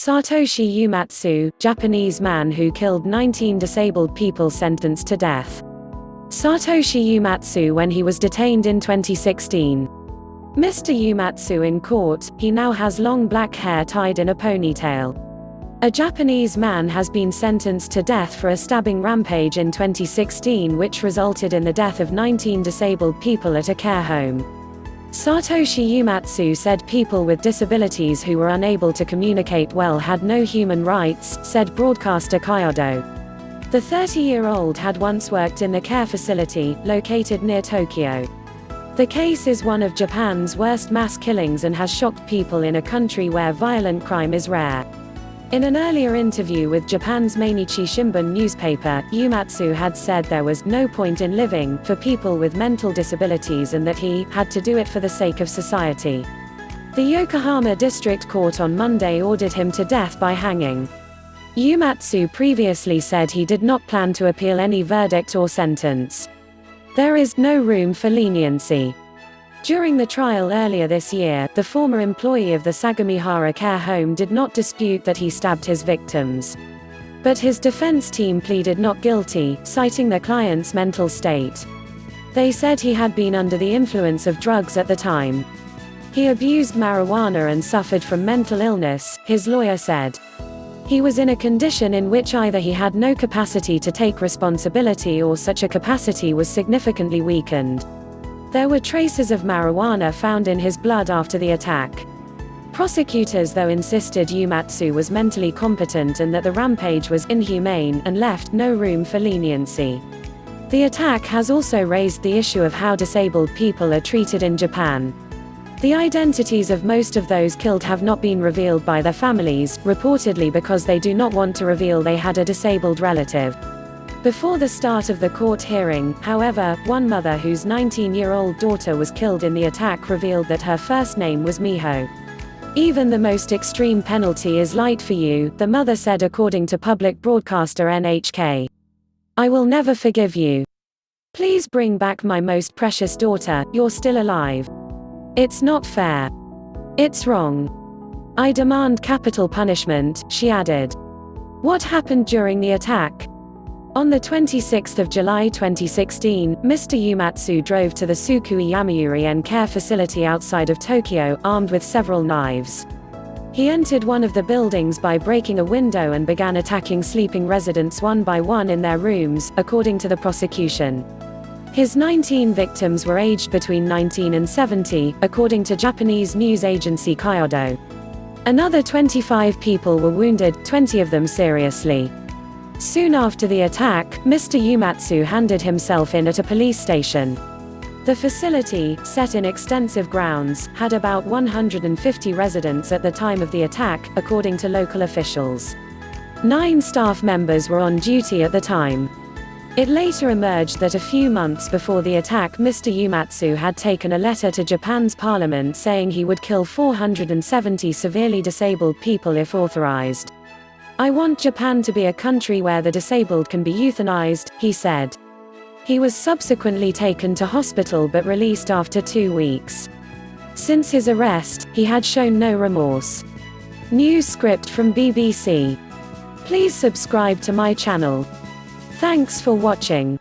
Satoshi Uematsu, Japanese man who killed 19 disabled people sentenced to death. Satoshi Uematsu when he was detained in 2016. Mr. Uematsu in court, he now has long black hair tied in a ponytail. A Japanese man has been sentenced to death for a stabbing rampage in 2016 which resulted in the death of 19 disabled people at a care home. Satoshi Uematsu said people with disabilities who were unable to communicate well had no human rights, said broadcaster Kyodo. The 30-year-old had once worked in the care facility, located near Tokyo. The case is one of Japan's worst mass killings and has shocked people in a country where violent crime is rare. In an earlier interview with Japan's Mainichi Shimbun newspaper, Uematsu had said there was no point in living for people with mental disabilities and that he had to do it for the sake of society. The Yokohama District Court on Monday ordered him to death by hanging. Uematsu previously said he did not plan to appeal any verdict or sentence. There is no room for leniency. During the trial earlier this year, the former employee of the Sagamihara care home did not dispute that he stabbed his victims. But his defense team pleaded not guilty, citing the client's mental state. They said he had been under the influence of drugs at the time. He abused marijuana and suffered from mental illness, his lawyer said. He was in a condition in which either he had no capacity to take responsibility or such a capacity was significantly weakened. There were traces of marijuana found in his blood after the attack. Prosecutors though insisted Uematsu was mentally competent and that the rampage was inhumane and left no room for leniency. The attack has also raised the issue of how disabled people are treated in Japan. The identities of most of those killed have not been revealed by their families, reportedly because they do not want to reveal they had a disabled relative. Before the start of the court hearing, however, one mother whose 19-year-old daughter was killed in the attack revealed that her first name was Miho. Even the most extreme penalty is light for you, the mother said according to public broadcaster NHK. I will never forgive you. Please bring back my most precious daughter, you're still alive. It's not fair. It's wrong. I demand capital punishment, she added. What happened during the attack? On the 26th of July 2016, Mr. Uematsu drove to the Sukui Yamayuri care facility outside of Tokyo, armed with several knives. He entered one of the buildings by breaking a window and began attacking sleeping residents one by one in their rooms, according to the prosecution. His 19 victims were aged between 19 and 70, according to Japanese news agency Kyodo. Another 25 people were wounded, 20 of them seriously. Soon after the attack, Mr. Uematsu handed himself in at a police station. The facility, set in extensive grounds, had about 150 residents at the time of the attack, according to local officials. 9 staff members were on duty at the time. It later emerged that a few months before the attack Mr. Uematsu had taken a letter to Japan's parliament saying he would kill 470 severely disabled people if authorized. I want Japan to be a country where the disabled can be euthanized, he said. He was subsequently taken to hospital but released after 2 weeks. Since his arrest, he had shown no remorse. News script from BBC. Please subscribe to my channel. Thanks for watching.